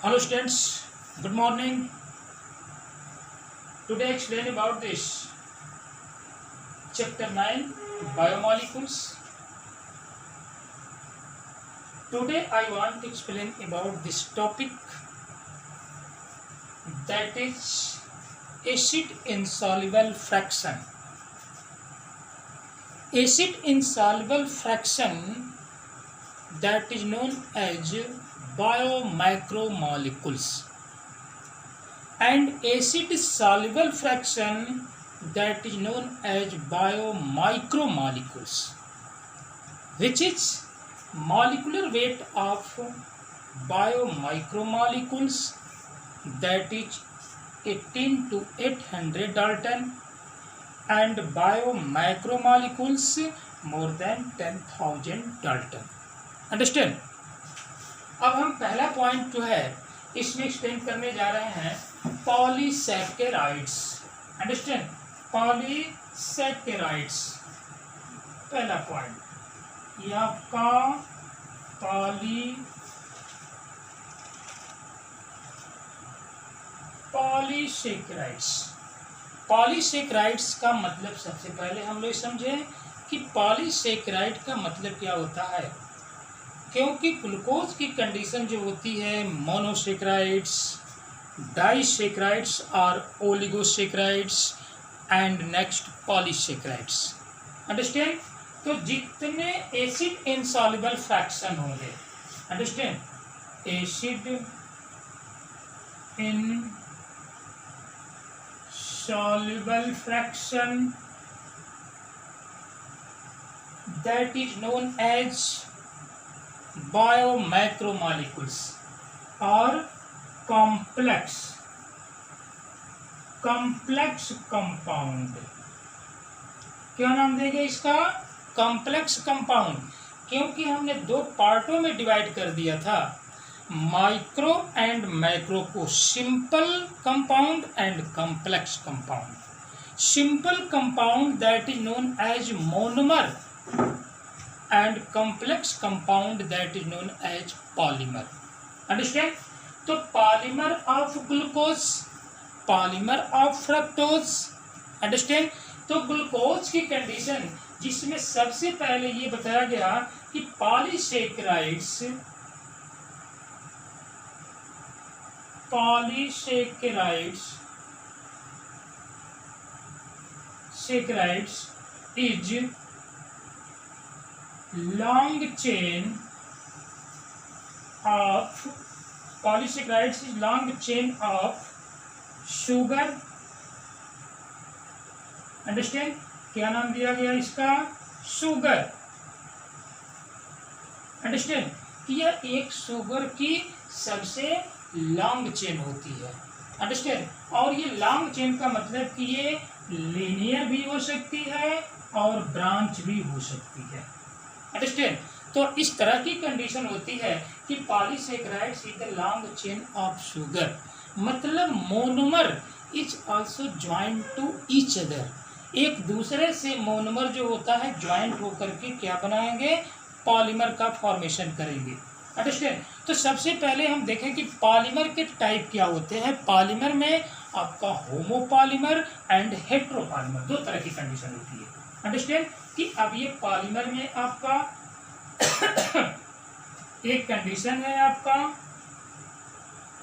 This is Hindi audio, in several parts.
Hello students, good morning. Today I explain about this chapter 9 biomolecules. Today I want to explain about this topic, that is acid insoluble fraction. Acid insoluble fraction, that is known as biomicromolecules, and acid soluble fraction, that is known as biomicromolecules, which is molecular weight of biomicromolecules, that is 18 to 800 Dalton, and biomicromolecules more than 10,000 Dalton. Understand. अब हम पहला पॉइंट जो है इसमें एक्सप्लेन करने जा रहे हैं पॉलीसैकेराइड्स। अंडरस्टैंड, पॉलीसैकेराइड्स पहला पॉइंट, ये आपका पॉलीसैकेराइड्स। पॉलीसैकेराइड्स का मतलब सबसे पहले हम लोग समझे कि पॉलीसैकेराइड का मतलब क्या होता है, क्योंकि ग्लूकोज की कंडीशन जो होती है मोनोसैकेराइड्स, डाइसैकेराइड्स और oligosaccharides and next polysaccharides. Understand, तो जितने एसिड इनसॉल्युबल फ्रैक्शन होंगे, understand, acid insoluble fraction, that is known as biomacromolecules और कॉम्प्लेक्स कंपाउंड। क्या नाम देंगे इसका? कॉम्प्लेक्स कंपाउंड, क्योंकि हमने दो पार्टों में डिवाइड कर दिया था, माइक्रो एंड मैक्रो को, simple compound and complex compound. Simple compound that is known as monomer and complex compound that is known as polymer. Understand? तो polymer of glucose, polymer of fructose. Understand? तो ग्लूकोज की कंडीशन जिसमें सबसे पहले ये बताया गया कि polysaccharides is long chain of polysaccharides is long chain of sugar. Understand? क्या नाम दिया गया इसका? शुगर। अंडरस्टैंड कि यह एक शुगर की सबसे लॉन्ग चेन होती है। अंडरस्टैंड, और ये लॉन्ग चेन का मतलब कि ये लीनियर भी हो सकती है और ब्रांच भी हो सकती है। अंडरस्टैंड, तो इस तरह की कंडीशन होती है कि polysaccharides is the long chain of sugar, मतलब monomer is also joint to each other, एक दूसरे से मोनोमर जो होता है ज्वाइंट होकर के क्या बनाएंगे? पॉलीमर का फॉर्मेशन करेंगे। अंडरस्टैंड, तो सबसे पहले हम देखें कि पॉलीमर के टाइप क्या होते हैं। पॉलीमर में आपका होमोपॉलीमर एंड हेट्रोपॉलीमर, दो तरह की कंडीशन होती है। अंडरस्टैंड कि अब ये पॉलीमर में आपका एक कंडीशन है आपका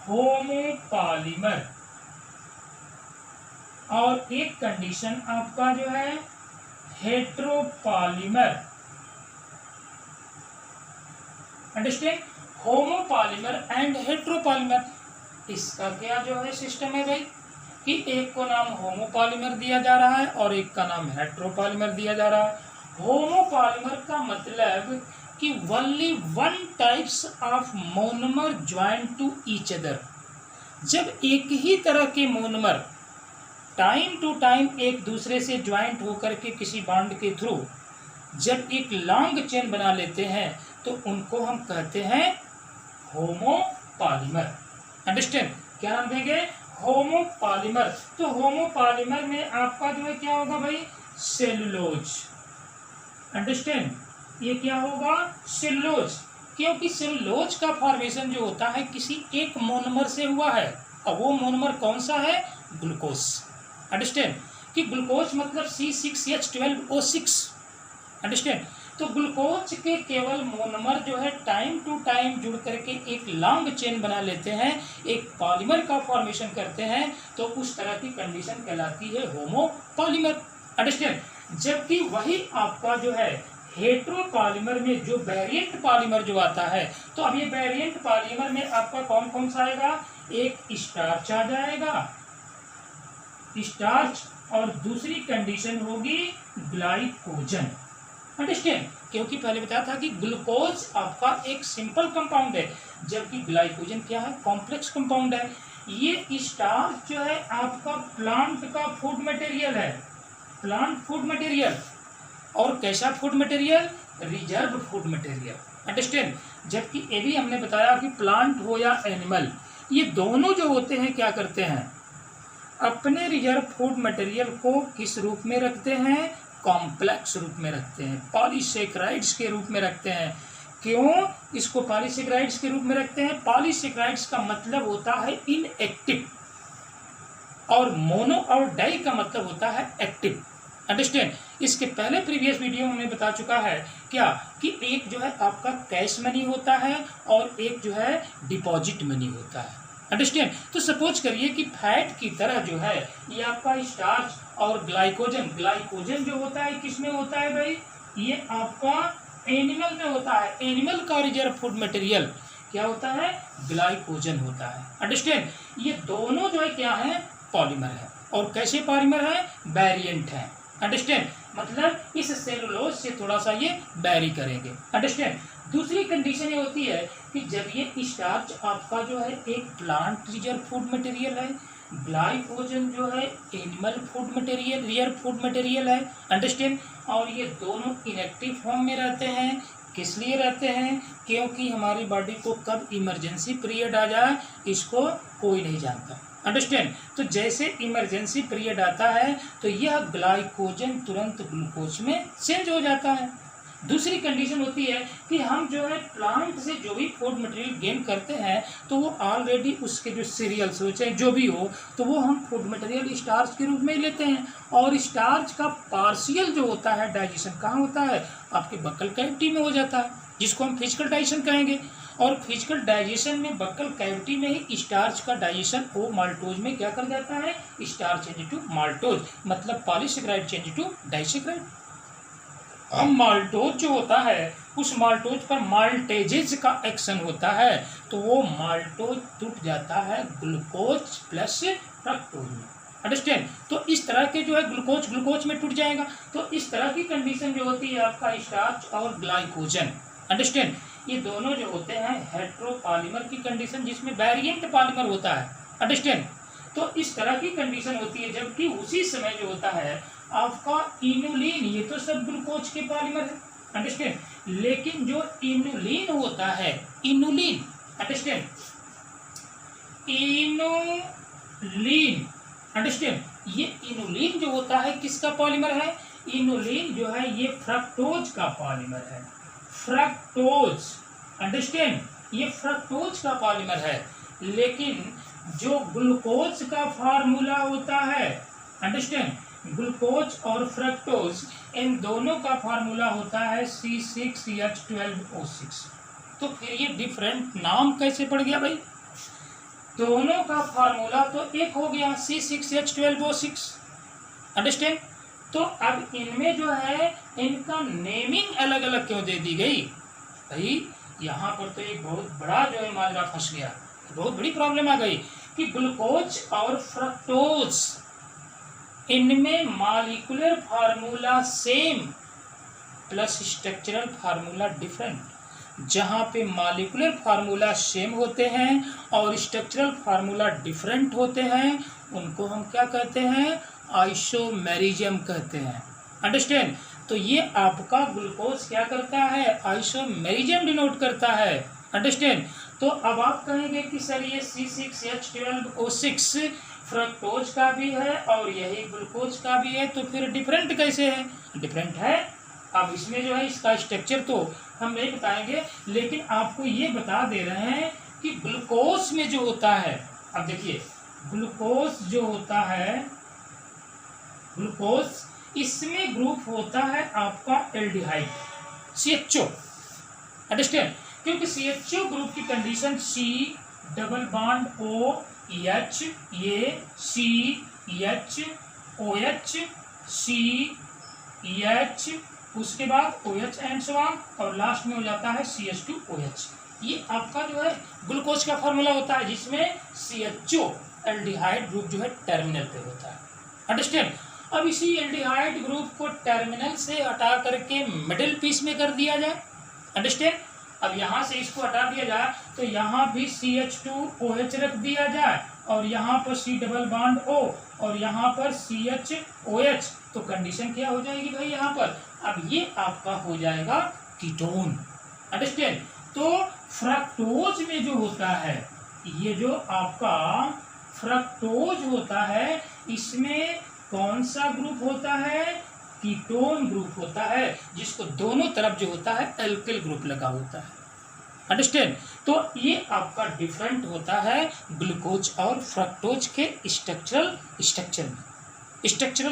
होमोपॉलीमर और एक कंडीशन आपका जो है heteropolymer. Understand, homopolymer and heteropolymer, इसका क्या जो है सिस्टम है भाई कि एक को नाम होमोपॉलीमर दिया जा रहा है और एक का नाम हेट्रोपॉलीमर दिया जा रहा है। होमोपॉलीमर का मतलब कि only one types of monomer joint to each other, जब एक ही तरह के मोनोमर टाइम टू टाइम एक दूसरे से ज्वाइंट होकर के किसी बॉन्ड के थ्रू जब एक लॉन्ग चेन बना लेते हैं तो उनको हम कहते हैं होमोपॉलीमर। अंडरस्टैंड, क्या नाम देंगे? होमोपॉलीमर। तो होमोपॉलीमर में आपका जो है क्या होगा भाई? सेलुलोज। अंडरस्टैंड, ये क्या होगा? सेलुलोज। क्योंकि सेलुलोज का फॉर्मेशन जो होता है किसी एक मोनोमर से हुआ है, और वो मोनोमर कौन सा है? ग्लूकोज। अंडरस्टैंड कि ग्लूकोज मतलब C6H12O6। अंडरस्टैंड। तो ग्लूकोज के केवल मोनोमर जो है टाइम टू टाइम जुड़ करके एक लॉन्ग चेन बना लेते हैं, एक पॉलीमर का फॉर्मेशन करते हैं, तो उस तरह की कंडीशन कहलाती है होमो पॉलीमर। अंडरस्टैंड। जबकि वही आपका जो है हेट्रो पॉलीमर में जो वेरिएंट पॉलीमर जो आता है, तो अब ये वेरिएंट पॉलीमर में आपका कौन कौन सा आएगा? एक स्टार्च आ जाएगा, स्टार्च, और दूसरी कंडीशन होगी ग्लाइकोजन। अंडरस्टैंड। क्योंकि पहले बताया था कि ग्लूकोज आपका एक सिंपल कंपाउंड है, जबकि ग्लाइकोजन क्या है? कॉम्प्लेक्स कंपाउंड है। ये स्टार्च जो है आपका प्लांट का फूड मटेरियल है, प्लांट फूड मटेरियल। और कैसा food material? Reserve food material. Understand. जबकि ये भी हमने बताया कि प्लांट हो या एनिमल, ये दोनों जो होते हैं क्या करते हैं? अपने रिजर्व फूड मटेरियल को किस रूप में रखते हैं? कॉम्प्लेक्स रूप में रखते हैं, पॉलीसेकेराइड्स के रूप में रखते हैं। क्यों इसको पॉलीसेकेराइड्स के रूप में रखते हैं? पॉलीसेकेराइड्स का मतलब होता है इनएक्टिव, और मोनो और डाई का मतलब होता है एक्टिव। अंडरस्टैंड। इसके पहले प्रीवियस वीडियो में हमने बता चुका है क्या कि एक जो है आपका कैश मनी होता है और एक जो है डिपॉजिट मनी होता है। अंडरस्टैंड। तो सपोज करिए कि फैट की तरह जो है ये आपका स्टार्च और ग्लाइकोजन, ग्लाइकोजन जो होता है किसमें होता है भाई? ये आपका एनिमल में होता है। एनिमल का रिजर्व फूड मटेरियल क्या होता है? ग्लाइकोजन होता है। अंडरस्टैंड। ये दोनों जो है क्या है? पॉलीमर है। और कैसे पॉलीमर है? वेरिएंट है। अंडरस्टैंड। मतलब इस सेलुलोज से थोड़ा सा ये वेरी करेंगे। अंडरस्टैंड। दूसरी कंडीशन ये होती है कि जब ये स्टार्च आपका जो है एक प्लांट रिजर्व फूड मटेरियल है, ग्लाइकोजन जो है animal food material, reserve food material है। अंडरस्टैंड। और ये दोनों इनएक्टिव फॉर्म में रहते हैं। किस लिए रहते हैं? क्योंकि हमारी बॉडी को कब इमरजेंसी पीरियड आ जाए इसको कोई नहीं जानता। अंडरस्टैंड। तो जैसे इमरजेंसी पीरियड आता है तो यह ग्लाइकोजन तुरंत ग्लूकोज में चेंज हो जाता है। दूसरी कंडीशन होती है कि हम जो है प्लांट से जो भी फूड मटेरियल गेन करते हैं तो वो ऑलरेडी उसके जो सीरियल्स हो चाहे जो भी हो तो वो हम फूड मटेरियल स्टार्च के रूप में ही लेते हैं। और स्टार्च का पार्शियल जो होता है डाइजेशन कहाँ होता है? आपके बक्कल कैविटी में हो जाता है, जिसको हम फिजिकल डाइजेशन कहेंगे। और फिजिकल डाइजेशन में बक्कल कैविटी में ही स्टार्च का डाइजेशन वो माल्टोज में क्या कर जाता है? स्टार्च चेंज टू माल्टोज, मतलब पॉलीसेकेराइड चेंज टू डाइसेकेराइड। अब माल्टोज जो होता है उस माल्टोज पर माल्टेजेज का एक्शन होता है, तो वो माल्टोज टूट जाता है ग्लूकोज प्लस फ्रक्टोज में। अंडरस्टैंड। तो इस तरह के जो है ग्लूकोज ग्लूकोज में टूट जाएगा। तो इस तरह की कंडीशन जो होती है आपका स्टार्च और ग्लाइकोजन। अंडरस्टैंड। ये दोनों जो होते हैं हेट्रो पॉलीमर की कंडीशन, जिसमें वेरिएंट पॉलीमर होता है। अंडरस्टैंड। तो इस तरह की कंडीशन होती है। जबकि उसी समय जो होता है आपका इनुलिन, ये तो सब ग्लूकोज के पॉलीमर है। अंडरस्टैंड। लेकिन जो इनुलिन होता है, इनुलिन, अंडरस्टैंड, इनुलिन, अंडरस्टैंड, ये इनुलिन जो होता है किसका पॉलीमर है? इनुलिन जो है ये फ्रक्टोज का पॉलीमर है। फ्रक्टोज। अंडरस्टैंड। ये फ्रक्टोज का पॉलीमर है। लेकिन जो ग्लूकोज का फार्मूला होता है, अंडरस्टैंड, ग्लूकोज और फ्रक्टोज इन दोनों का फार्मूला होता है C6H12O6। तो फिर ये डिफरेंट नाम कैसे पड़ गया भाई? दोनों का फार्मूला तो एक हो गया C6H12O6। अंडरस्टैंड। तो अब इनमें जो है इनका नेमिंग अलग अलग क्यों दे दी गई भाई? यहाँ पर तो एक बहुत बड़ा जो है माजरा फंस गया, बहुत बड़ी प्रॉब्लम आ गई कि ग्लूकोज और फ्रक्टोज इनमें molecular formula same plus structural formula different. जहाँ पे मॉलिक्यूलर फार्मूला सेम होते हैं और स्ट्रक्चरल फार्मूला डिफरेंट होते हैं उनको हम क्या कहते हैं? आइसोमेरिज्म कहते हैं। अंडरस्टैंड। तो ये आपका ग्लूकोज क्या करता है? आइसोमेरिज्म डिनोट करता है। अंडरस्टैंड। तो अब आप कहेंगे कि सर ये C6H12O6 फ्रक्टोज का भी है और यही ग्लूकोज का भी है, तो फिर डिफरेंट कैसे है? डिफरेंट है अब इसमें जो है इसका स्ट्रक्चर तो हम नहीं बताएंगे, लेकिन आपको ये बता दे रहे हैं कि ग्लूकोज में जो होता है, अब देखिए ग्लूकोज जो होता है, ग्लूकोज इसमें ग्रुप होता है आपका एल्डिहाइड CHO, अंडरस्टैंड, क्योंकि CHO ग्रुप की condition C double bond OH, ये CH OH CH, उसके बाद OH एंड सो ऑन, और लास्ट में हो जाता है CH2OH। ये आपका जो है ग्लूकोज का फार्मूला होता है, जिसमें CHO एल्डिहाइड ग्रुप जो है टर्मिनल पे होता है, अंडरस्टैंड। अब इसी एल्डिहाइड ग्रुप को टर्मिनल से हटा करके मिडिल पीस में कर दिया जाए, अंडरस्टैंड। अब यहाँ से इसको हटा दिया जाए तो यहाँ भी CH2OH रख दिया जाए, और यहाँ पर C डबल बॉन्ड O, और यहाँ पर CHOH, तो कंडीशन क्या हो जाएगी भाई यहाँ पर, अब ये आपका हो जाएगा कीटोन, अंडरस्टैंड। तो फ्रक्टोज में जो होता है, ये जो आपका फ्रक्टोज होता है, इसमें कौन सा ग्रुप होता है, कीटोन ग्रुप होता है, जिसको दोनों तरफ जो होता है एल्किल ग्रुप लगा होता है, अंडरस्टैंड। तो ये आपका डिफरेंट होता है ग्लूकोज और फ्रक्टोज के स्ट्रक्चरल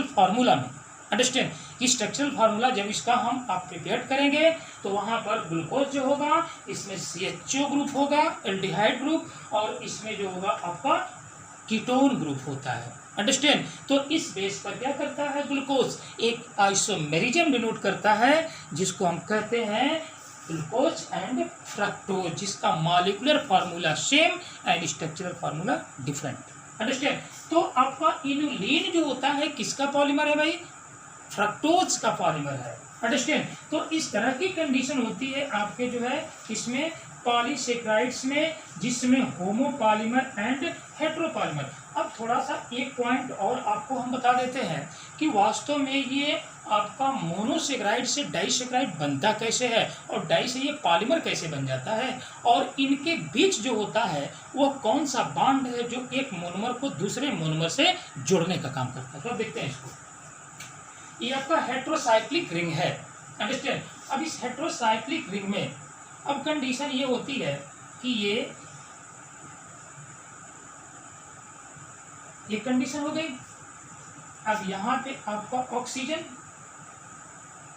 फार्मूला में, अंडरस्टैंड। कि स्ट्रक्चरल फार्मूला जब इसका हम आप प्रिपेयर करेंगे तो वहाँ पर ग्लूकोज जो होगा इसमें CHO ग्रुप होगा, एल्डिहाइड ग्रुप, और इसमें जो होगा आपका कीटोन ग्रुप होता है, अंडरस्टैंड। तो इस बेस पर क्या करता है ग्लूकोज, एक आइसोमेरिज्म डिनोट करता है, जिसको हम कहते हैं ग्लूकोज एंड फ्रक्टोज, जिसका molecular formula same and structural formula different, understand. तो आपका इनुलिन जो होता है किसका पॉलीमर है भाई, फ्रक्टोज का पॉलीमर है, अंडरस्टैंड। तो इस तरह की कंडीशन होती है आपके जो है इसमें पॉलीसेक्राइड्स में, जिसमें होमोपॉलीमर एंड हेट्रोपॉलीमर। अब थोड़ा सा एक पॉइंट और आपको हम बता देते हैं कि वास्तव में ये आपका मोनोसेक्राइड से डाइसेक्राइड बनता कैसे है, और डाई से ये पॉलीमर कैसे बन जाता है, और इनके बीच जो होता है वो कौन सा बॉन्ड है जो एक मोनोमर को दूसरे मोनोमर से जोड़ने का काम करता है। तो अब देखते हैं इसको, ये आपका हेट्रोसाइक्लिक रिंग है, अंडरस्टैंड। अब इस हेट्रोसाइक्लिक रिंग में अब कंडीशन ये होती है कि ये कंडीशन हो गई। अब यहाँ पे आपका ऑक्सीजन,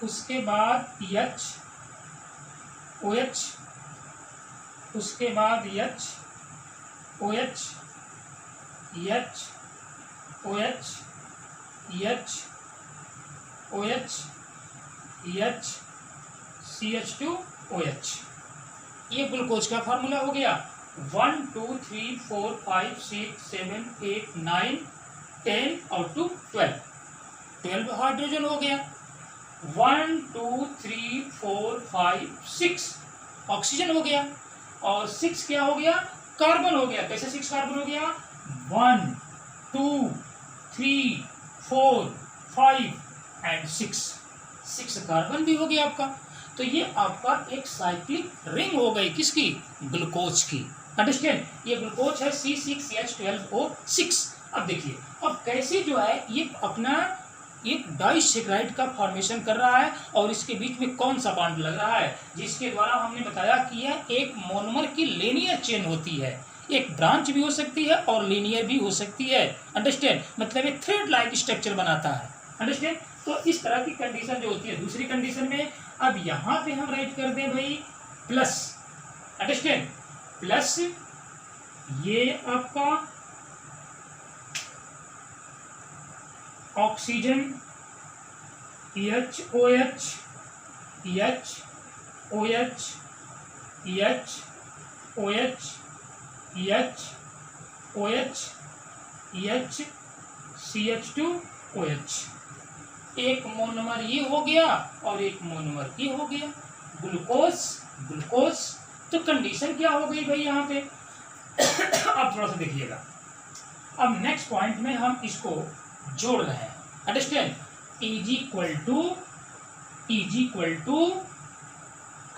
उसके बाद H OH, उसके बाद H OH H OH H OH H CH2OH, ये ग्लूकोज का फार्मूला हो गया। 1 2 3 4 5 6 7 8 9 10 और 2 12 हाइड्रोजन हो गया। 1 2 3 4 5 6 ऑक्सीजन हो गया, और 6 क्या हो गया, कार्बन हो गया। कैसे 6 कार्बन हो गया, 1 2 3 4 5 एंड 6 कार्बन भी हो गया आपका। तो ये आपका एक साइक्लिक रिंग हो गई किसकी, ग्लूकोज की, अंडरस्टैंड। ये ग्लूकोज है C6H12O6। अब देखिए अब कैसे जो है ये अपना एक डाइसेक्राइड का फॉर्मेशन कर रहा है, और इसके बीच में कौन सा बॉन्ड लग रहा है, जिसके द्वारा हमने बताया कि यह एक मोनोमर की लीनियर चेन होती है। एक ब्रांच भी हो सकती है और लीनियर भी हो सकती है, अंडरस्टैंड। मतलब एक थ्रेड लाइक स्ट्रक्चर बनाता है, अंडरस्टैंड। तो इस तरह की कंडीशन जो होती है। दूसरी कंडीशन में अब यहाँ पे हम राइट कर दें भाई प्लस, अंडरस्टैंड, प्लस ये आपका oxygen HOH HOH HOH CH2OH, एक मोनोमर ये हो गया और एक मोनोमर ये हो गया, ग्लूकोज। तो कंडीशन क्या हो गई भाई यहाँ पे अब थोड़ा सा देखिएगा। अब नेक्स्ट पॉइंट में हम इसको जोड़ रहे हैं, अंडरस्टैंड। इज इक्वल टू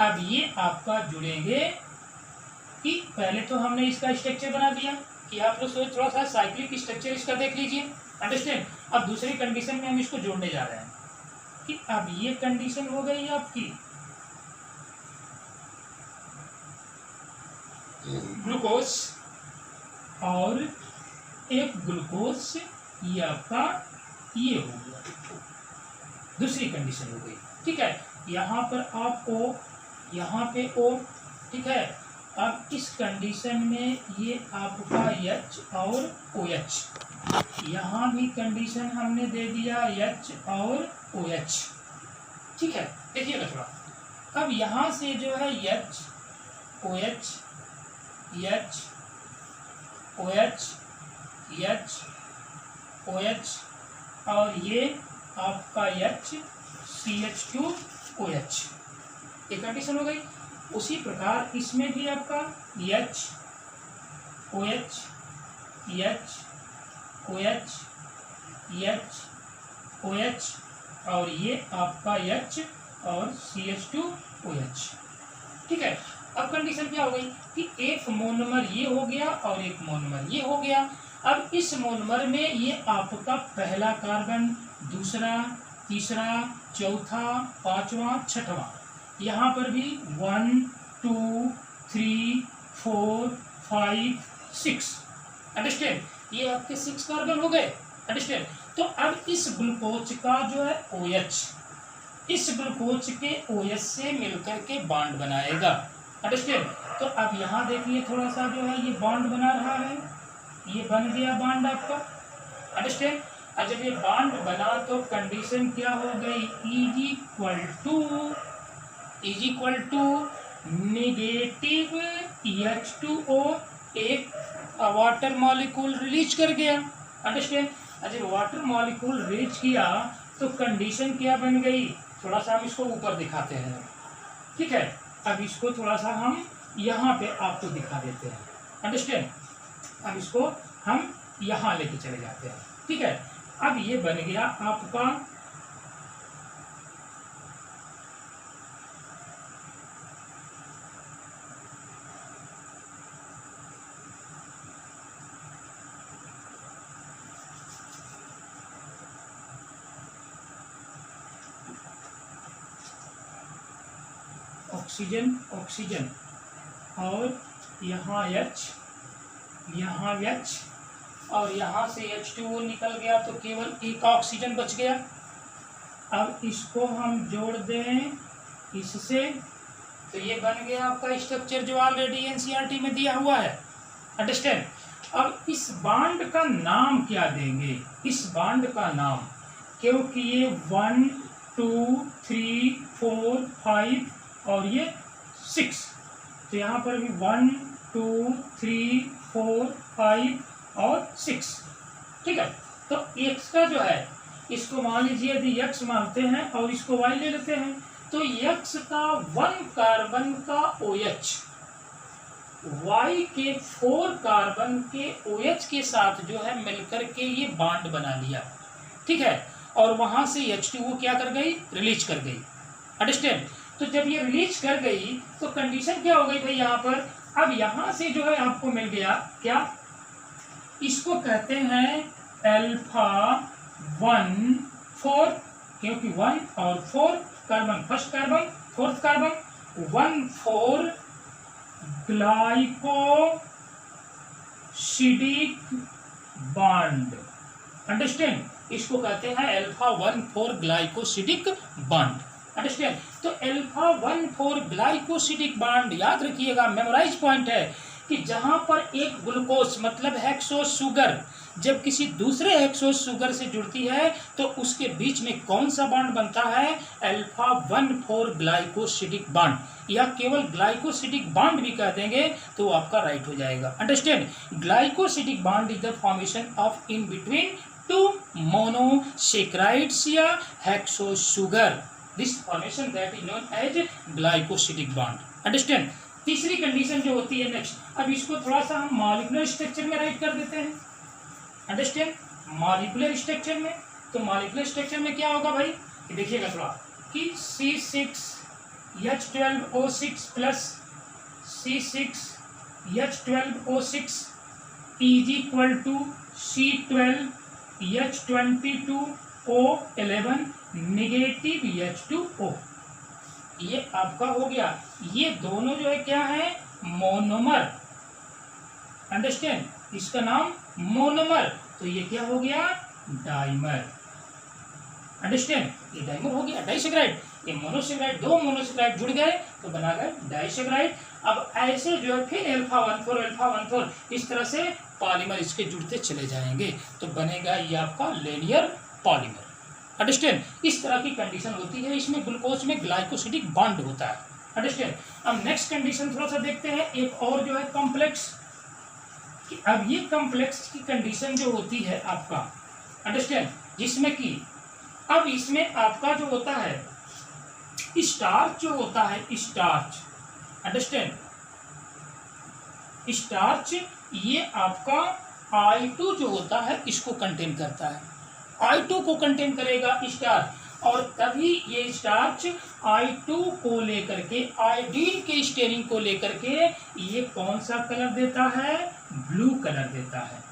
अब ये आपका जुड़ेंगे कि पहले तो हमने इसका स्ट्रक्चर बना दिया कि आप लोग थोड़ा सा साइक्लिक स्ट्रक्चर इसका देख लीजिए, अंडरस्टैंड। अब दूसरी कंडीशन में हम इसको जोड़ने जा रहे हैं। कि अब ये कंडीशन हो गई आपकी ग्लूकोज और एक ग्लूकोज, ये आपका ये हो गया, दूसरी कंडीशन हो गई। ठीक है, यहाँ पर आप O, यहाँ पे O। ठीक है, अब इस कंडीशन में ये आपका H और OH, यहाँ भी कंडीशन हमने दे दिया H और OH। ठीक है, देखिएगा थोड़ा, अब यहाँ से जो है H OH H OH H OH और ये आपका H CH2OH, ये कंडीशन हो गई। उसी प्रकार इसमें भी आपका H OH H OH H OH और ये आपका H और CH2OH। ठीक है, अब कंडीशन क्या हो गई कि एक मोनोमर ये हो गया और एक मोनोमर ये हो गया। अब इस मोनोमर में ये आपका पहला कार्बन, दूसरा, तीसरा, चौथा, पांचवा, छठवां, यहाँ पर भी 1 2 3 4 5 6, अंडरस्टैंड, ये आपके 6 कार्बन हो गए, अंडरस्टैंड। तो अब इस ग्लूकोज का जो है OH इस ग्लूकोज के OH से मिलकर के बॉन्ड बनाएगा, अंडरस्टैंड। तो अब यहाँ देखिए थोड़ा सा जो है ये बॉन्ड बना रहा है, ये बन गया बॉन्ड आपका, अंडरस्टैंड। और जब ये बॉन्ड बना तो कंडीशन क्या हो गई, is equal to negative H2O, एक वाटर मॉलिक्यूल रिलीज कर गया, अंडरस्टैंड। जब वाटर मॉलिक्यूल रिलीज किया तो कंडीशन क्या बन गई, थोड़ा सा हम इसको ऊपर दिखाते हैं। ठीक है, अब इसको थोड़ा सा हम यहाँ पे आपको दिखा देते हैं, अंडरस्टैंड। अब इसको हम यहाँ लेके चले जाते हैं। ठीक है, अब ये बन गया आपका ऑक्सीजन ऑक्सीजन और यहाँ H, यहाँ H और यहाँ से H2O निकल गया तो केवल एक ऑक्सीजन बच गया। अब इसको हम जोड़ दें इससे तो ये बन गया आपका स्ट्रक्चर जो ऑलरेडी NCERT में दिया हुआ है, अंडरस्टैंड। अब इस बॉन्ड का नाम क्या देंगे, इस बॉन्ड का नाम, क्योंकि ये 1 2 3 4 5 और ये 6, तो यहाँ पर भी 1 2 3 4 5 और 6। ठीक है, तो x का जो है इसको मान लीजिए यदि x मानते हैं और इसको y ले लेते हैं तो x का 1 कार्बन का OH y के 4 कार्बन के OH के साथ जो है मिलकर के ये बॉन्ड बना लिया। ठीक है, और वहां से H2O क्या कर गई, रिलीज कर गई, अंडरस्टैंड। तो जब ये रिलीज कर गई तो कंडीशन क्या हो गई भाई यहाँ पर, अब यहाँ से जो है आपको मिल गया क्या, इसको कहते हैं अल्फा 1 4, क्योंकि 1 और 4 carbon, first carbon fourth carbon, 1 4 glycosidic bond, understand. इसको कहते हैं अल्फा 1 4 ग्लाइकोसिडिक बॉन्ड, अंडरस्टैंड। तो अल्फा 1 4 ग्लाइकोसिडिक बॉन्ड याद रखिएगा, मेमोराइज पॉइंट है कि जहां पर एक ग्लूकोज मतलब हेक्सोस शुगर जब किसी दूसरे हेक्सोस शुगर से जुड़ती है तो उसके बीच में कौन सा बॉन्ड बनता है, अल्फा 1 4 ग्लाइकोसिडिक बॉन्ड, या केवल ग्लाइकोसिडिक बॉन्ड भी कह देंगे तो आपका राइट हो जाएगा, understand. Glycosidic bond is the formation of in between two monosaccharides या hexose sugar, this formation that is known as glycosidic bond, understand. तीसरी कंडीशन जो होती है नेक्स्ट, अब इसको थोड़ा सा हम मॉलिक्यूलर स्ट्रक्चर में राइट कर देते हैं, अंडरस्टैंड। मॉलिक्यूलर स्ट्रक्चर में, तो मॉलिक्यूलर स्ट्रक्चर में क्या होगा भाई, देखिएगा थोड़ा कि C6H12O6 plus C6H12O6 is equal to C12H22 O11 negative H2O, ये आपका हो गया। ये दोनों जो है क्या है, मोनोमर, अंडरस्टैंड, इसका नाम मोनोमर, तो ये क्या हो गया, डाइमर, अंडरस्टैंड, ये डाइमर हो गया, डाइसेक्राइड। ये मोनोसेक्राइड, दो मोनोसेक्राइड जुड़ गए तो बना गए डाइसेक्राइड। अब ऐसे जो है फिर अल्फा 1 4 इस तरह से पॉलीमर इसके जुड़ते चले जाएंगे तो बनेगा ये आपका लीनियर पॉलीमर, अंडरस्टैंड। इस तरह की कंडीशन होती है, इसमें ग्लूकोज में ग्लाइकोसिडिक बॉन्ड होता है, अंडरस्टैंड। अब नेक्स्ट कंडीशन थोड़ा सा देखते हैं, एक और जो है कॉम्प्लेक्स। अब ये कॉम्प्लेक्स की कंडीशन जो होती है आपका, अंडरस्टैंड, जिसमें कि अब इसमें आपका जो होता है स्टार्च, जो होता है स्टार्च, अंडरस्टैंड, स्टार्च ये आपका I2 जो होता है इसको कंटेन करता है, I2 को कंटेन करेगा स्टार्च, और तभी ये स्टार्च I2 को लेकर के, आयोडीन के स्टेरिंग को लेकर के ये कौन सा कलर देता है, ब्लू कलर देता है,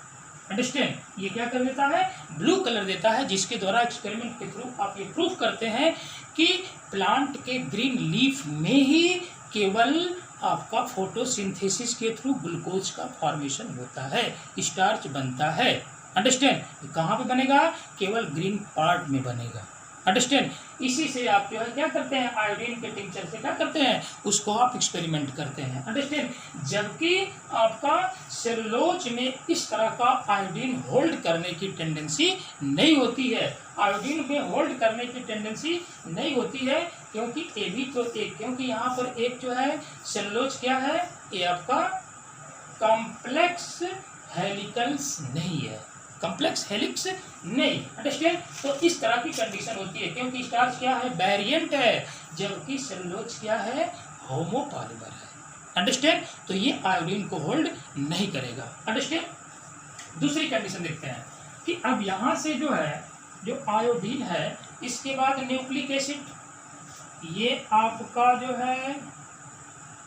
अंडरस्टैंड। ये क्या कर देता है, ब्लू कलर देता है, जिसके द्वारा एक्सपेरिमेंट के थ्रू आप ये प्रूफ करते हैं कि प्लांट के ग्रीन लीफ में ही केवल आपका फोटोसिंथेसिस के थ्रू ग्लूकोज का फॉर्मेशन होता है, स्टार्च बनता है, अंडरस्टैंड। कहाँ पे बनेगा, केवल ग्रीन पार्ट में बनेगा, अंडरस्टैंड। इसी से आप जो है क्या करते हैं, आयोडीन के टिंचर से क्या करते हैं, उसको आप एक्सपेरिमेंट करते हैं, अंडरस्टैंड। जबकि आपका सेलुलोज में इस तरह का आयोडीन होल्ड करने की टेंडेंसी नहीं होती है, आयोडीन में होल्ड करने की टेंडेंसी नहीं होती है, क्योंकि ये भी तो एक, क्योंकि यहाँ पर एक जो है सेलुलोज क्या है, ये आपका कॉम्प्लेक्स हेलिकल्स नहीं है, कॉम्प्लेक्स हेलिक्स नहीं, अंडरस्टैंड। तो इस तरह की कंडीशन होती है, क्योंकि स्टार्च क्या है, वेरिएंट है, जबकि सेलुलोज क्या है, होमोपॉलीमर है, अंडरस्टैंड। तो ये आयोडीन को होल्ड नहीं करेगा, अंडरस्टैंड। दूसरी कंडीशन देखते हैं कि अब यहाँ से जो है, जो आयोडीन है, इसके बाद न्यूक्लिक एसिड, ये आपका जो है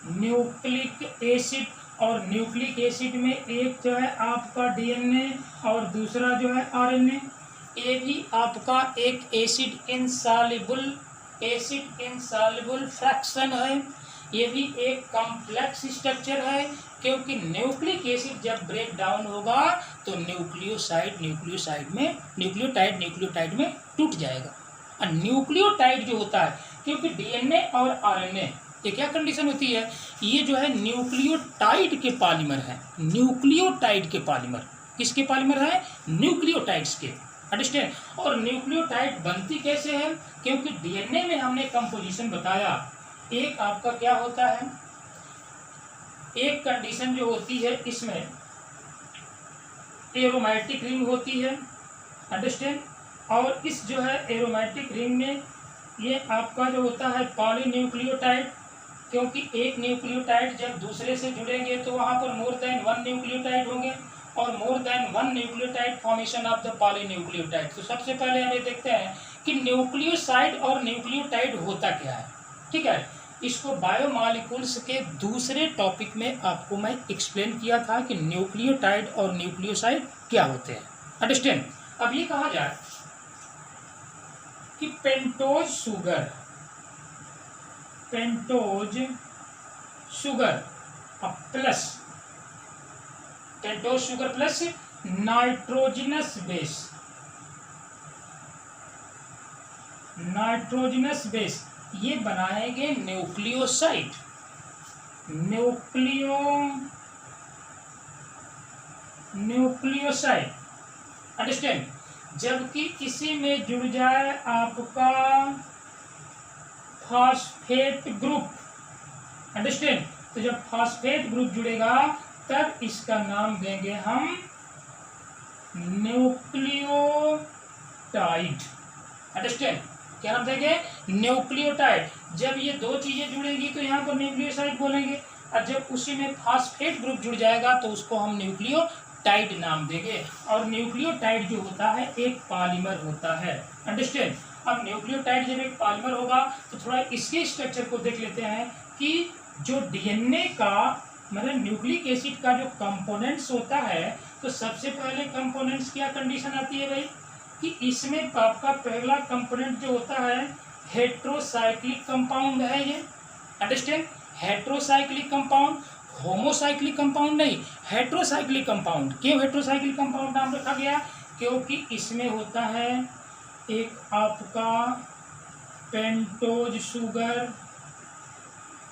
न्यूक्लिक एसिड, और न्यूक्लिक एसिड में एक जो है आपका डीएनए और दूसरा जो है आरएनए, ये भी आपका एक एसिड इनसॉल्युबल फ्रैक्शन है, ये भी एक कॉम्प्लेक्स स्ट्रक्चर है, क्योंकि न्यूक्लिक एसिड जब ब्रेक डाउन होगा तो न्यूक्लियोटाइड में टूट जाएगा। और न्यूक्लियोटाइड जो होता है, क्योंकि डीएनए और आरएनए ये क्या कंडीशन होती है, ये जो है न्यूक्लियोटाइड के पॉलीमर है, न्यूक्लियोटाइड के पॉलीमर, किसके पॉलीमर है, न्यूक्लियोटाइड्स के, अंडरस्टैंड। और न्यूक्लियोटाइड बनती कैसे है, क्योंकि डीएनए में हमने कंपोजिशन बताया, एक आपका क्या होता है, एक कंडीशन जो होती है इसमें एरोमेटिक रिंग होती है, अंडरस्टैंड, और इस जो है एरोमेटिक रिंग में ये आपका जो होता है पॉलीन्यूक्लियोटाइड, क्योंकि एक न्यूक्लियोटाइड जब दूसरे से जुड़ेंगे तो वहाँ पर मोर देन वन न्यूक्लियोटाइड होंगे, और more than one nucleotide formation of the polynucleotide. तो सबसे पहले हमें देखते हैं कि न्यूक्लियोसाइड और न्यूक्लियोटाइड होता क्या है, ठीक है। इसको बायोमॉलिक्यूल्स के दूसरे टॉपिक में आपको मैं एक्सप्लेन किया था कि न्यूक्लियोटाइड और न्यूक्लियोसाइड क्या होते हैं, अंडरस्टैंड। अब ये कहा जाए कि pentose sugar plus nitrogenous base ये बनाएंगे न्यूक्लियोसाइड, अंडरस्टैंड। जबकि इसी में जुड़ जाए आपका फॉस्फेट ग्रुप, अंडरस्टैंड। तो जब फॉस्फेट ग्रुप जुड़ेगा तब इसका नाम देंगे हम न्यूक्लियोटाइड, अंडरस्टैंड। क्या नाम देंगे, न्यूक्लियोटाइड। जब ये दो चीजें जुड़ेंगी तो यहाँ पर न्यूक्लियोसाइड बोलेंगे, और जब उसी में फॉस्फेट ग्रुप जुड़ जाएगा तो उसको हम न्यूक्लियोटाइड नाम देंगे। और न्यूक्लियोटाइड जो होता है एक पॉलीमर होता है, अंडरस्टैंड। अब न्यूक्लियोटाइड जब एक पॉलीमर होगा तो थोड़ा इसके स्ट्रक्चर को देख लेते हैं कि जो डीएनए का मतलब न्यूक्लिक एसिड का जो कंपोनेंट्स होता है, तो सबसे पहले कंपोनेंट्स क्या कंडीशन आती है भाई, कि इसमें आपका पहला कंपोनेंट जो होता है हेट्रोसाइक्लिक कंपाउंड है ये, understand, heterocyclic compound, homocyclic compound नहीं, हेट्रोसाइक्लिक कंपाउंड। क्यों हेट्रोसाइक्लिक कंपाउंड नाम रखा गया? क्योंकि इसमें होता है एक आपका पेंटोज शुगर,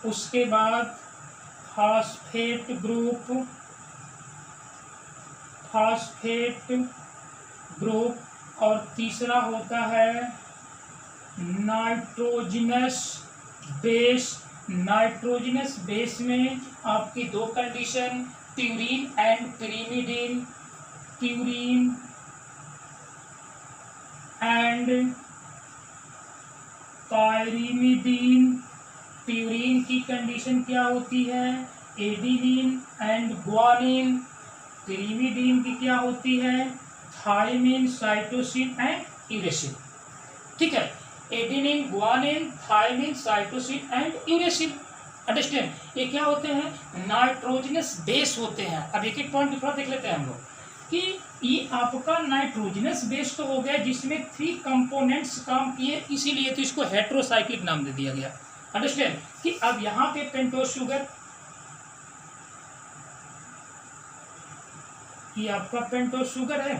उसके बाद फास्फेट ग्रुप और तीसरा होता है नाइट्रोजनस बेस। नाइट्रोजनस बेस में आपकी दो condition, purine and pyrimidine, purine and pyrimidine. Purine की कंडीशन क्या होती है? Adenine and guanine. पिरीमिडीन की क्या होती है? Thymine, cytosine and uracil. ठीक है, adenine, guanine, thymine, cytosine and uracil, understand. ये क्या होते हैं? नाइट्रोजनस बेस होते हैं। अब एक एक पॉइंट थोड़ा देख लेते हैं हम लोग कि ये आपका नाइट्रोजनस बेस तो हो गया जिसमें 3 कंपोनेंट्स काम किए, इसीलिए तो इसको हेट्रोसाइक्लिक नाम दे दिया गया, अंडरस्टैंड। कि अब यहाँ पे पेंटोज शुगर, ये आपका पेंटोज शुगर है,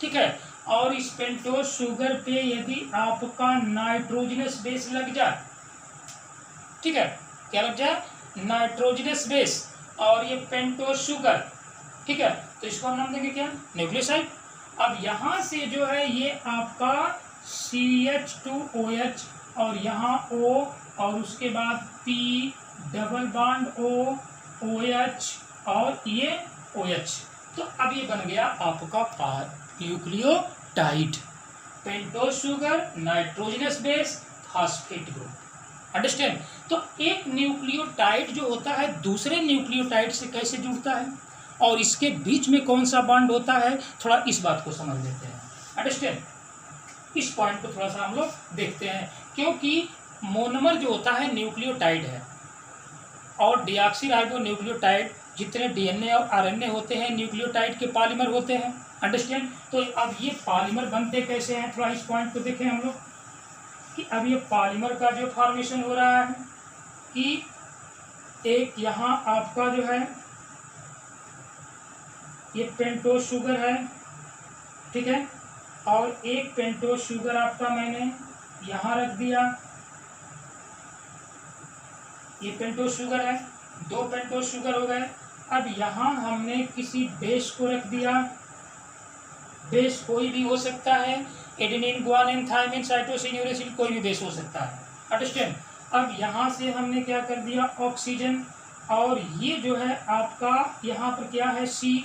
ठीक है, और इस पेंटोज शुगर पे यदि आपका नाइट्रोजनस बेस लग जाए, ठीक है, क्या लग जाए? नाइट्रोजनस बेस, और ये पेंटोज शुगर, ठीक है, तो इसको हम नाम देंगे क्या? न्यूक्लियोसाइड। अब यहां से जो है ये आपका CH2OH और यहाँ O और उसके बाद P double bond O OH और ये OH, तो अब ये बन गया आपका nucleotide. Pentose sugar, nitrogenous base, phosphate group, understand. तो एक न्यूक्लियोटाइड जो होता है दूसरे न्यूक्लियोटाइड से कैसे जुड़ता है और इसके बीच में कौन सा बॉन्ड होता है, थोड़ा इस बात को समझ लेते हैं, अंडरस्टैंड। इस पॉइंट को थोड़ा सा हम लोग देखते हैं, क्योंकि मोनोमर जो होता है न्यूक्लियोटाइड है और डिऑक्सीराइबो न्यूक्लियोटाइड, जितने DNA और RNA होते हैं न्यूक्लियोटाइड के पॉलीमर होते हैं, अंडरस्टैंड। तो अब ये पॉलीमर बनते कैसे हैं, थोड़ा इस पॉइंट को देखें हम लोग कि अब ये पॉलीमर का जो फॉर्मेशन हो रहा है कि एक यहाँ आपका जो है ये पेंटोज शुगर है, ठीक है, और एक पेंटोज शुगर आपका मैंने यहाँ रख दिया, ये पेंटोज शुगर है, 2 पेंटोज शुगर हो गए। अब यहाँ हमने किसी बेस को रख दिया, बेस कोई भी हो सकता है, adenine, guanine, thymine, cytosine, uracil, कोई भी बेस हो सकता है, अंडरस्टैंड। अब यहाँ से हमने क्या कर दिया? ऑक्सीजन, और ये जो है आपका यहाँ पर क्या है? C,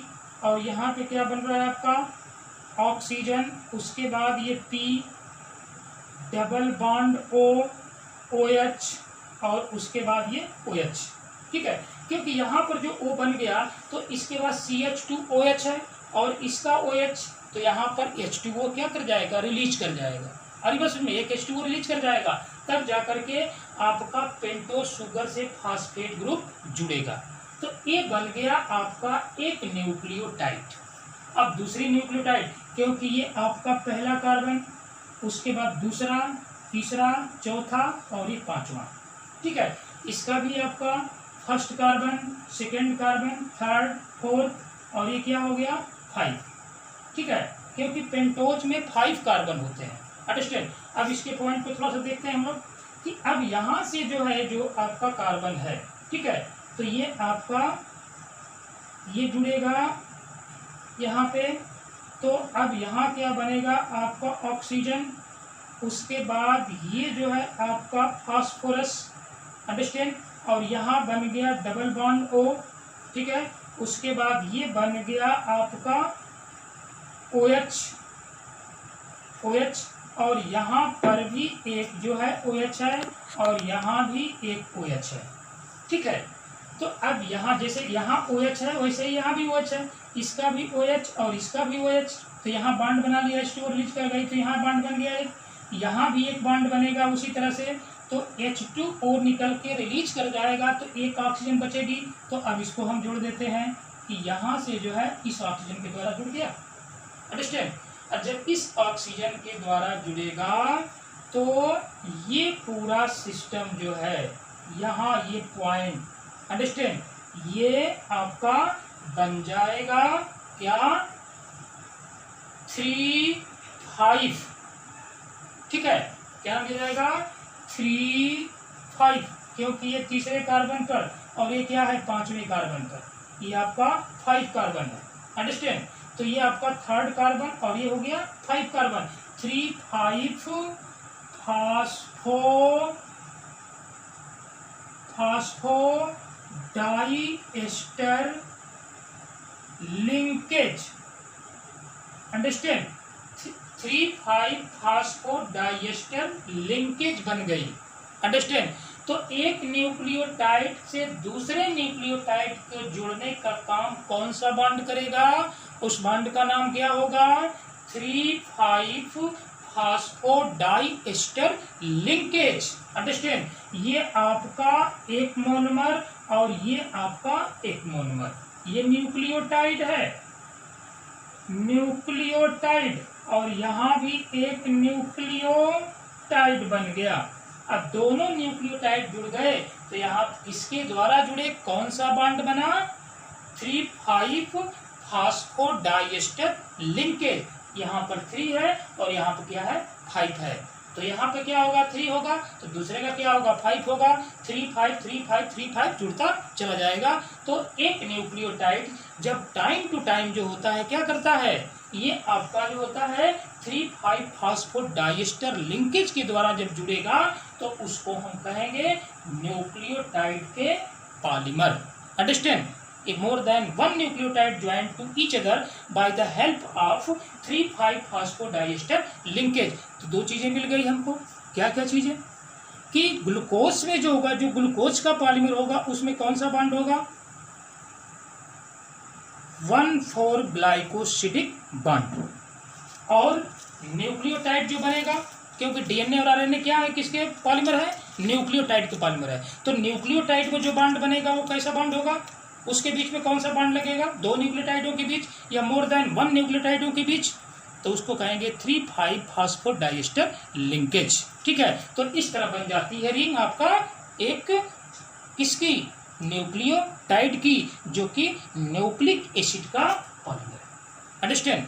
और यहाँ पे क्या बन रहा है आपका? ऑक्सीजन, उसके बाद ये P double bond O OH और उसके बाद ये OH, ठीक है, क्योंकि यहाँ पर जो O बन गया तो इसके बाद CH2OH है और इसका OH, तो यहाँ पर H2O क्या कर जाएगा? रिलीज कर जाएगा। अरे बस में एक H2O रिलीज कर जाएगा, तब जाकर के आपका पेंटोज शुगर से फास्फेट ग्रुप जुड़ेगा। तो ये बन गया आपका एक न्यूक्लियोटाइड। अब दूसरी न्यूक्लियोटाइड, क्योंकि ये आपका पहला कार्बन, उसके बाद दूसरा, तीसरा, चौथा और ये 5वां, ठीक है, इसका भी आपका first carbon, second carbon, third, fourth और ये क्या हो गया? 5, ठीक है, क्योंकि पेंटोज में 5 कार्बन होते हैं, अंडरस्टैंड। अब इसके पॉइंट को थोड़ा सा देखते हैं हम लोग कि अब यहाँ से जो है जो आपका कार्बन है, ठीक है, तो ये आपका ये जुड़ेगा यहाँ पे, तो अब यहाँ क्या बनेगा? आपका ऑक्सीजन, उसके बाद ये जो है आपका फास्फोरस, अंडरस्टैंड, और यहाँ बन गया डबल बॉन्ड O, ठीक है, उसके बाद ये बन गया आपका OH, और यहाँ पर भी एक जो है OH है और यहाँ भी एक OH है, ठीक है। तो अब यहाँ जैसे यहाँ OH है वैसे ही यहाँ भी OH है, इसका भी OH और इसका भी OH, तो यहाँ बॉन्ड बना लिया, H2O रिलीज कर गई तो यहाँ बॉन्ड बन गया एक, यहाँ भी एक बॉन्ड बनेगा उसी तरह से, तो H2O निकल के रिलीज कर जाएगा तो एक ऑक्सीजन बचेगी। तो अब इसको हम जोड़ देते हैं कि यहाँ से जो है इस ऑक्सीजन के द्वारा जुड़ गया, अंडरस्टैंड। और जब इस ऑक्सीजन के द्वारा जुड़ेगा तो ये पूरा सिस्टम जो है यहाँ ये पॉइंट, अंडरस्टैंड, ये आपका बन जाएगा क्या 3,5, ठीक है, क्या मिल जाएगा 3,5, क्योंकि ये तीसरे कार्बन पर और ये क्या है 5वें कार्बन पर, ये आपका 5 कार्बन है, अंडरस्टैंड। तो ये आपका 3rd कार्बन और ये हो गया 5 कार्बन, 3,5 फास्फोडाइएस्टर लिंकेज, अंडरस्टैंड, 3,5 फास्फोडाइएस्टर लिंकेज बन गई, अंडरस्टैंड। तो एक न्यूक्लियोटाइड से दूसरे न्यूक्लियोटाइड को जोड़ने का काम कौन सा बॉन्ड करेगा, उस बॉन्ड का नाम क्या होगा 3,5 फास्फोडाइएस्टर लिंकेज, अंडरस्टैंड। ये आपका एक मोनोमर और ये आपका एक मोनोमर, ये न्यूक्लियोटाइड है, न्यूक्लियोटाइड, और यहाँ भी एक न्यूक्लियोटाइड बन गया। अब दोनों न्यूक्लियोटाइड जुड़ गए तो यहाँ किसके द्वारा जुड़े, कौन सा बॉन्ड बना 3,5 फास्फोडाइएस्टर लिंकेज। यहाँ पर 3 है और यहाँ पर क्या है 5 है, तो यहाँ पे क्या होगा 3 होगा तो दूसरे का क्या होगा 5 होगा, 3,5 3,5 3,5 जुड़ता चला जाएगा। तो एक न्यूक्लियोटाइड जब टाइम टू टाइम जो होता है क्या करता है, ये आपका जो होता है 3,5 फास्फोडाइएस्टर लिंकेज के द्वारा जब जुड़ेगा तो उसको हम कहेंगे न्यूक्लियोटाइड के polymer, understand. A more than one nucleotide joined to each other by the help of 3,5 फास्फोडाइएस्टर linkage. तो दो चीजें मिल गई हमको, क्या क्या चीजें, कि ग्लूकोज में जो होगा, जो ग्लूकोज का पॉलीमर होगा उसमें कौन सा बॉन्ड होगा 1,4 ग्लाइकोसिडिक बॉन्ड, और न्यूक्लियोटाइड जो बनेगा, क्योंकि डीएनए और आरएनए क्या है, किसके पॉलीमर है, न्यूक्लियोटाइड के पॉलीमर है, तो न्यूक्लियोटाइड में जो बॉन्ड बनेगा वो कैसा बॉन्ड होगा, उसके बीच में कौन सा बॉन्ड लगेगा, दो न्यूक्लियोटाइडों के बीच या मोर देन वन न्यूक्लियोटाइडों के बीच, तो उसको कहेंगे 3,5 फास्फोडाइएस्टर लिंकेज, ठीक है। तो इस तरह बन जाती है रिंग आपका एक किसकी, न्यूक्लियोटाइड की, जो कि न्यूक्लिक एसिड का पॉलीमर है, अंडरस्टैंड।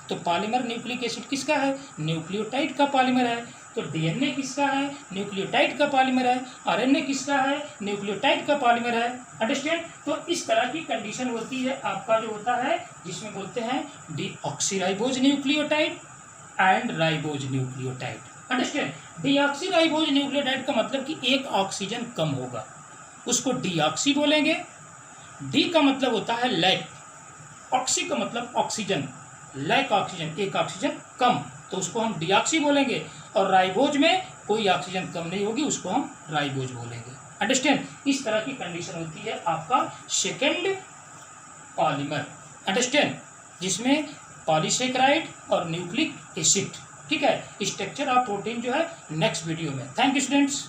तो पॉलीमर न्यूक्लिक एसिड किसका है, न्यूक्लियोटाइड का पॉलीमर है। तो डीएनए किसका है, न्यूक्लियोटाइड का पॉलीमर है, आरएनए किसका है, न्यूक्लियोटाइड का पॉलीमर है, अंडरस्टैंड। तो इस तरह की कंडीशन होती है आपका जो होता है, जिसमें बोलते हैं deoxyribose nucleotide and ribose nucleotide, understand. Deoxyribose nucleotide का मतलब कि एक ऑक्सीजन कम होगा, उसको डीऑक्सी बोलेंगे। डी का मतलब होता है लैक, ऑक्सी का मतलब ऑक्सीजन, लैक ऑक्सीजन, एक ऑक्सीजन कम, तो उसको हम डीऑक्सी बोलेंगे। और राइबोज में कोई ऑक्सीजन कम नहीं होगी, उसको हम राइबोज बोलेंगे, अंडरस्टैंड। इस तरह की कंडीशन होती है आपका सेकेंड पॉलीमर, अंडरस्टैंड, जिसमें पॉलीसेकेराइड और न्यूक्लिक एसिड, ठीक है। स्ट्रक्चर ऑफ प्रोटीन जो है नेक्स्ट वीडियो में। Thank you students.